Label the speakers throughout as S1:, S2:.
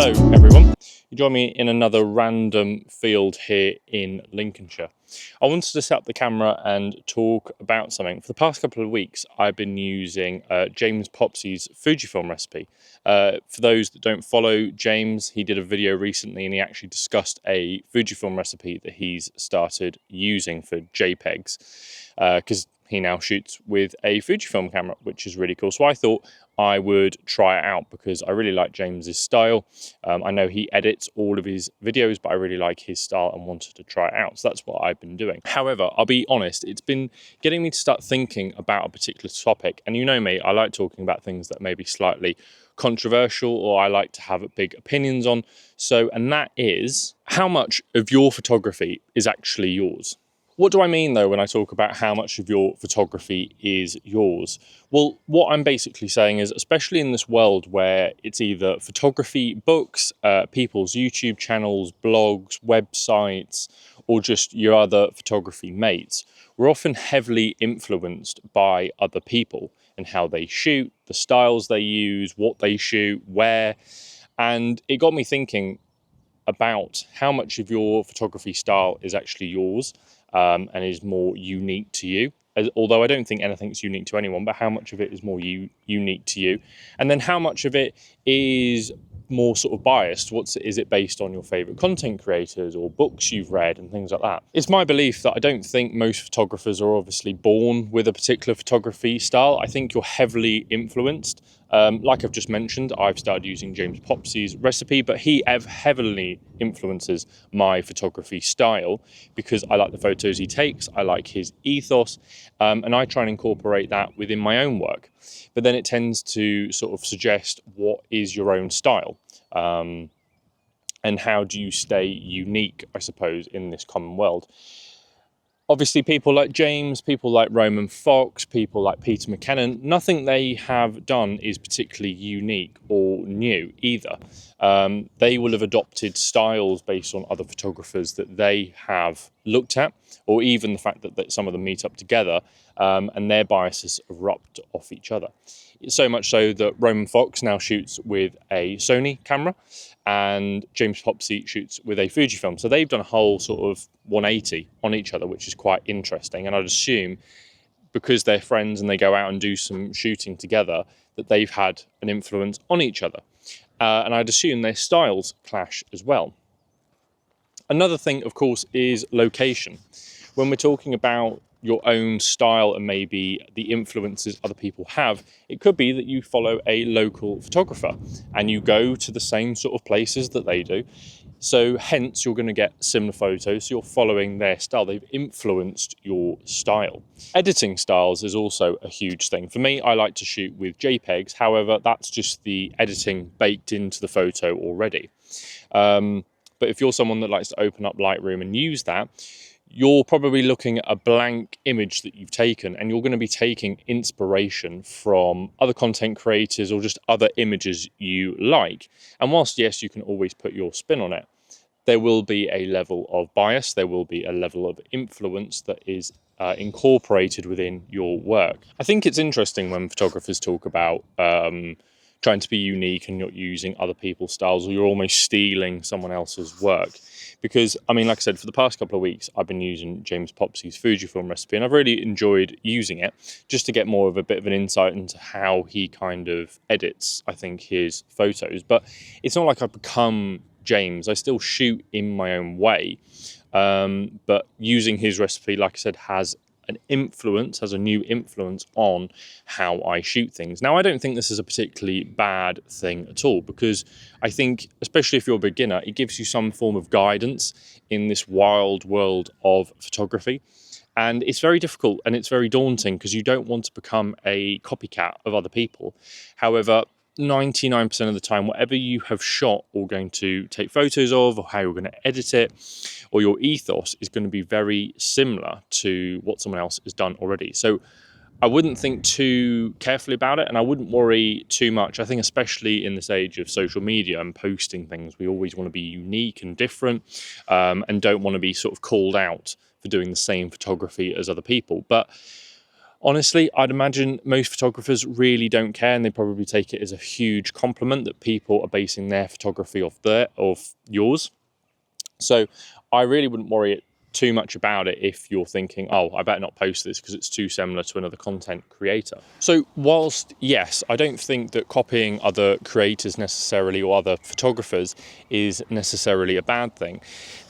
S1: Hello everyone, you join me in another random field here in Lincolnshire. I wanted to set up the camera and talk about something. For the past couple of weeks I've been using James Popsys Fujifilm recipe. For those that don't follow James, he did a video recently and he actually discussed a Fujifilm recipe that he's started using for JPEGs because he now shoots with a Fujifilm camera, which is really cool. So I thought I would try it out because I really like James's style. I know he edits all of his videos, but I really like his style and wanted to try it out. So that's what I've been doing. However, I'll be honest, it's been getting me to start thinking about a particular topic. And you know me, I like talking about things that may be slightly controversial or I like to have big opinions on. And that is how much of your photography is actually yours. What do I mean though when I talk about how much of your photography is yours? Well, what I'm basically saying is, especially in this world where it's either photography books, people's YouTube channels, blogs, websites, or just your other photography mates, we're often heavily influenced by other people and how they shoot, the styles they use, what they shoot, where. And it got me thinking about how much of your photography style is actually yours. And is more unique to you. Although I don't think anything's unique to anyone, but how much of it is more unique to you? And then how much of it is more sort of biased? Is it based on your favorite content creators or books you've read and things like that? It's my belief that I don't think most photographers are obviously born with a particular photography style. I think you're heavily influenced. Like I've just mentioned, I've started using James Popsys' recipe, but he heavily influences my photography style because I like the photos he takes, I like his ethos, and I try and incorporate that within my own work. But then it tends to sort of suggest what is your own style, and how do you stay unique, I suppose, in this common world. Obviously, people like James, people like Roman Fox, people like Peter McKinnon, nothing they have done is particularly unique or new either. They will have adopted styles based on other photographers that they have looked at, or even the fact that some of them meet up together and their biases erupt off each other. So much so that Roman Fox now shoots with a Sony camera and James Popsys shoots with a Fujifilm. So they've done a whole sort of 180 on each other, which is quite interesting. And I'd assume because they're friends and they go out and do some shooting together, that they've had an influence on each other. And I'd assume their styles clash as well. Another thing, of course, is location. When we're talking about your own style and maybe the influences other people have, it could be that you follow a local photographer and you go to the same sort of places that they do. So hence you're going to get similar photos. So you're following their style. They've influenced your style. Editing styles is also a huge thing. For me, I like to shoot with JPEGs. However, that's just the editing baked into the photo already. But if you're someone that likes to open up Lightroom and use that, you're probably looking at a blank image that you've taken and you're going to be taking inspiration from other content creators or just other images you like. And whilst, yes, you can always put your spin on it, there will be a level of bias, there will be a level of influence that is incorporated within your work. I think it's interesting when photographers talk about trying to be unique and not using other people's styles, or you're almost stealing someone else's work. Because, I mean, like I said, for the past couple of weeks, I've been using James Popsys' Fujifilm recipe, and I've really enjoyed using it just to get more of a bit of an insight into how he kind of edits, I think, his photos. But it's not like I've become James. I still shoot in my own way. But using his recipe, like I said, has a new influence on how I shoot things. Now, I don't think this is a particularly bad thing at all, because I think, especially if you're a beginner, it gives you some form of guidance in this wild world of photography. And it's very difficult and it's very daunting because you don't want to become a copycat of other people. However, 99% of the time, whatever you have shot or going to take photos of, or how you're going to edit it, or your ethos is going to be very similar to what someone else has done already. So I wouldn't think too carefully about it, and I wouldn't worry too much. I think especially in this age of social media and posting things, we always want to be unique and different, and don't want to be sort of called out for doing the same photography as other people. But Honestly, I'd imagine most photographers really don't care, and they probably take it as a huge compliment that people are basing their photography off yours. So I really wouldn't worry too much about it if you're thinking, oh, I better not post this because it's too similar to another content creator. So whilst, yes, I don't think that copying other creators necessarily or other photographers is necessarily a bad thing,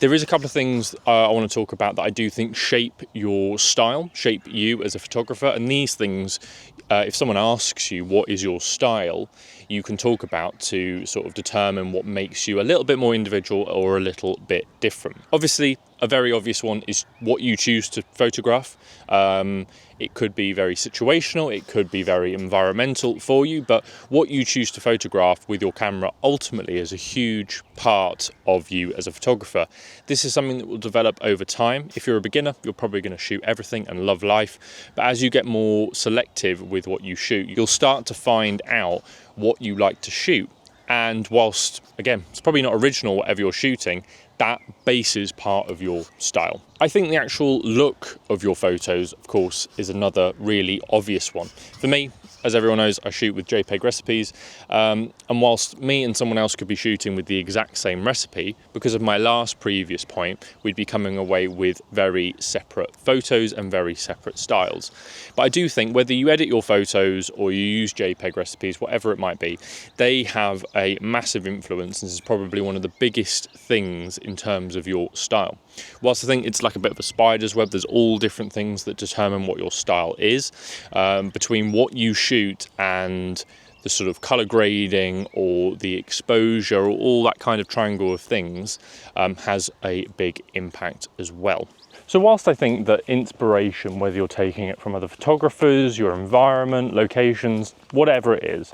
S1: there is a couple of things I want to talk about that I do think shape your style, shape you as a photographer. And these things, if someone asks you what is your style, you can talk about to sort of determine what makes you a little bit more individual or a little bit different. Obviously, a very obvious one is what you choose to photograph. It could be very situational, it could be very environmental for you, but what you choose to photograph with your camera ultimately is a huge part of you as a photographer. This is something that will develop over time. If you're a beginner, you're probably going to shoot everything and love life, but as you get more selective with what you shoot, you'll start to find out what you like to shoot. And whilst, again, it's probably not original whatever you're shooting, that base is part of your style. I think the actual look of your photos, of course, is another really obvious one. For me, as everyone knows, I shoot with JPEG recipes, and whilst me and someone else could be shooting with the exact same recipe, because of my last previous point, we'd be coming away with very separate photos and very separate styles. But I do think whether you edit your photos or you use JPEG recipes, whatever it might be, they have a massive influence. This is probably one of the biggest things in terms of your style. Whilst I think it's like a bit of a spider's web, there's all different things that determine what your style is, between what you shoot and the sort of color grading or the exposure or all that kind of triangle of things has a big impact as well. So whilst I think that inspiration, whether you're taking it from other photographers, your environment, locations, whatever it is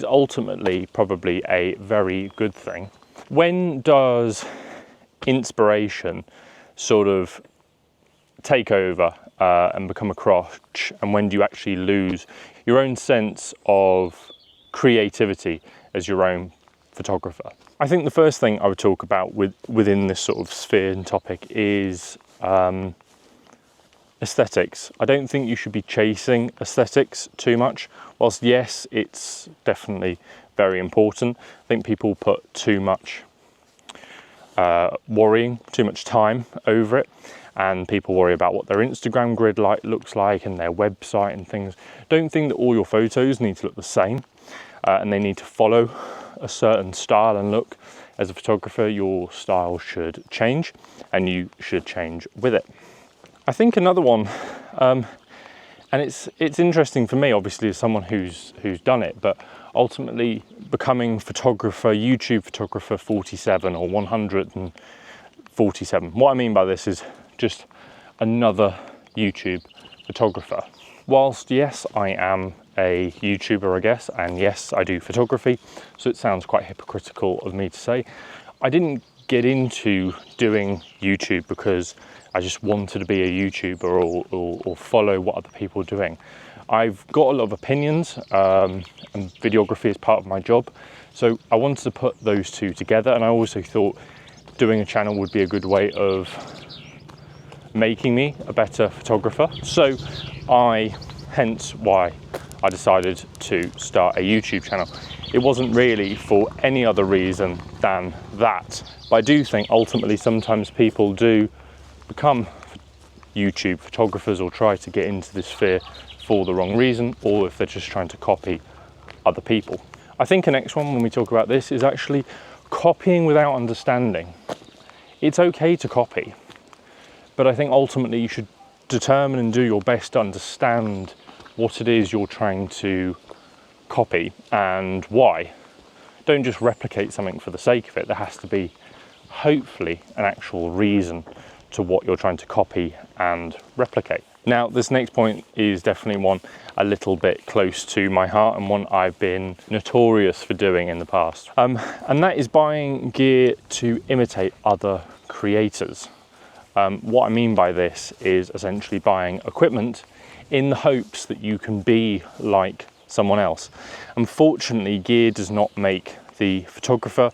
S1: ultimately probably a very good thing. When does inspiration sort of take over and become a crutch, and when do you actually lose your own sense of creativity as your own photographer? I think the first thing I would talk about within this sort of sphere and topic is aesthetics. I don't think you should be chasing aesthetics too much. Whilst yes, it's definitely very important, I think people put too much worrying, too much time over it, and people worry about what their Instagram grid looks like and their website and things. Don't think that all your photos need to look the same and they need to follow a certain style and look. As a photographer, your style should change and you should change with it. I think another one, and it's interesting for me, obviously, as someone who's done it, but ultimately becoming photographer, YouTube photographer 47 or 147. What I mean by this is just another YouTube photographer. Whilst yes, I am a YouTuber, I guess, and yes, I do photography, so it sounds quite hypocritical of me to say, I didn't get into doing YouTube because I just wanted to be a YouTuber or follow what other people are doing. I've got a lot of opinions, and videography is part of my job, so I wanted to put those two together, and I also thought doing a channel would be a good way of making me a better photographer. So hence why I decided to start a YouTube channel. It wasn't really for any other reason than that, but I do think ultimately sometimes people do become YouTube photographers or try to get into this sphere for the wrong reason, or if they're just trying to copy other people. I think the next one when we talk about this is actually copying without understanding. It's okay to copy, but I think ultimately you should determine and do your best to understand what it is you're trying to copy and why. Don't just replicate something for the sake of it. There has to be hopefully an actual reason to what you're trying to copy and replicate. Now, this next point is definitely one a little bit close to my heart and one I've been notorious for doing in the past. And that is buying gear to imitate other creators. What I mean by this is essentially buying equipment in the hopes that you can be like someone else. Unfortunately, gear does not make the photographer,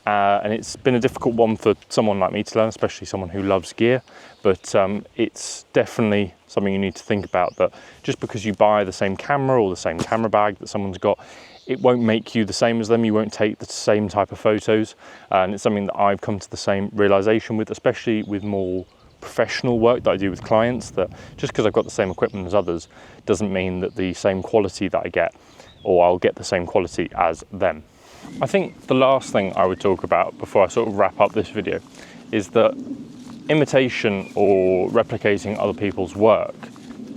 S1: And it's been a difficult one for someone like me to learn, especially someone who loves gear. But it's definitely something you need to think about, that just because you buy the same camera or the same camera bag that someone's got, it won't make you the same as them. You won't take the same type of photos. And it's something that I've come to the same realization with, especially with more professional work that I do with clients, that just because I've got the same equipment as others doesn't mean that the same quality that I get, or I'll get the same quality as them. I think the last thing I would talk about before I sort of wrap up this video is that imitation or replicating other people's work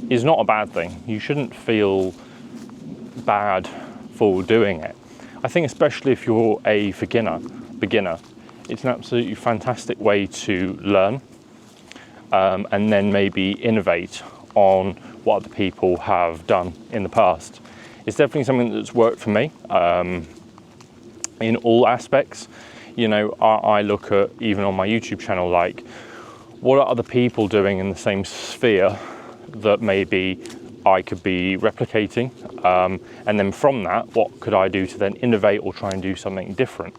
S1: is not a bad thing. You shouldn't feel bad for doing it. I think especially if you're a beginner, it's an absolutely fantastic way to learn and then maybe innovate on what other people have done in the past. It's definitely something that's worked for me. In all aspects, you know, I look at, even on my YouTube channel, like, what are other people doing in the same sphere that maybe I could be replicating, and then from that, what could I do to then innovate or try and do something different?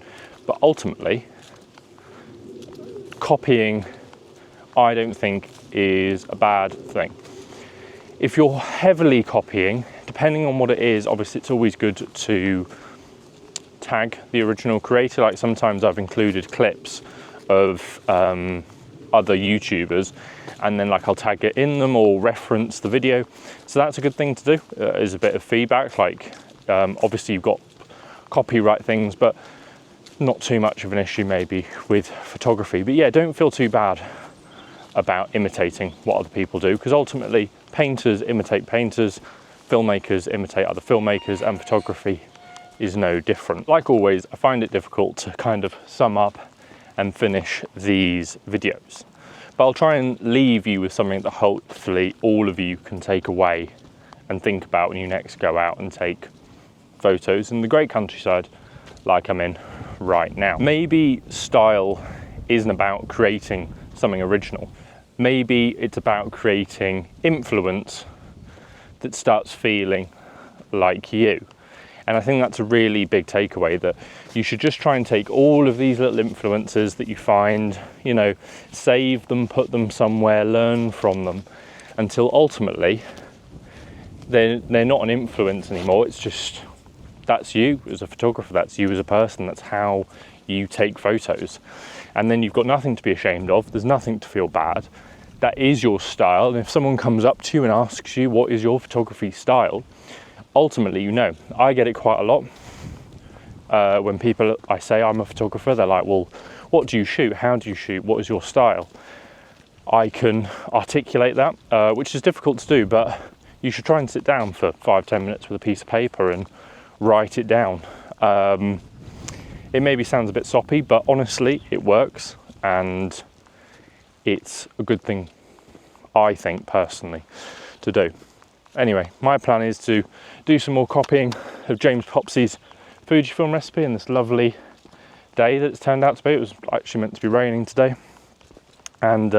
S1: But ultimately, copying, I don't think, is a bad thing. If you're heavily copying, depending on what it is, obviously it's always good to tag the original creator. Like, sometimes I've included clips of other YouTubers, and then like I'll tag it in them or reference the video. So that's a good thing to do, is a bit of feedback. Like, obviously you've got copyright things, but not too much of an issue maybe with photography. But yeah, don't feel too bad about imitating what other people do, because ultimately painters imitate painters, filmmakers imitate other filmmakers, and photography is no different. Like always, I find it difficult to kind of sum up and finish these videos, but I'll try and leave you with something that hopefully all of you can take away and think about when you next go out and take photos in the great countryside like I'm in right now. Maybe style isn't about creating something original. Maybe it's about creating influence that starts feeling like you. And I think that's a really big takeaway, that you should just try and take all of these little influences that you find, you know, save them, put them somewhere, learn from them, until ultimately they're not an influence anymore. It's just, that's you as a photographer, that's you as a person, that's how you take photos. And then you've got nothing to be ashamed of, there's nothing to feel bad. That is your style. And if someone comes up to you and asks you, what is your photography style? Ultimately, you know, I get it quite a lot. When people, I say I'm a photographer, they're like, well, what do you shoot? How do you shoot? What is your style? I can articulate that, which is difficult to do, but you should try and sit down for 5-10 minutes with a piece of paper and write it down. It maybe sounds a bit soppy, but honestly, it works, and it's a good thing, I think, personally, to do. Anyway, my plan is to do some more copying of James Popsys Fujifilm recipe in this lovely day that it's turned out to be. It was actually meant to be raining today. And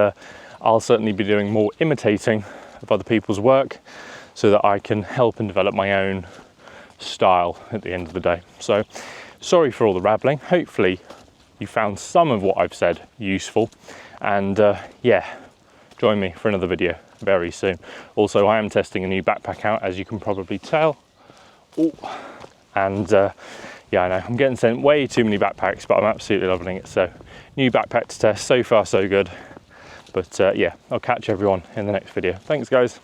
S1: I'll certainly be doing more imitating of other people's work so that I can help and develop my own style at the end of the day. So, sorry for all the rambling. Hopefully you found some of what I've said useful. And yeah, join me for another video very soon. Also, I am testing a new backpack out, as you can probably tell. Ooh. And yeah, I know I'm getting sent way too many backpacks, but I'm absolutely loving it. So, new backpack to test. So far, so good. But yeah, I'll catch everyone in the next video. Thanks, guys.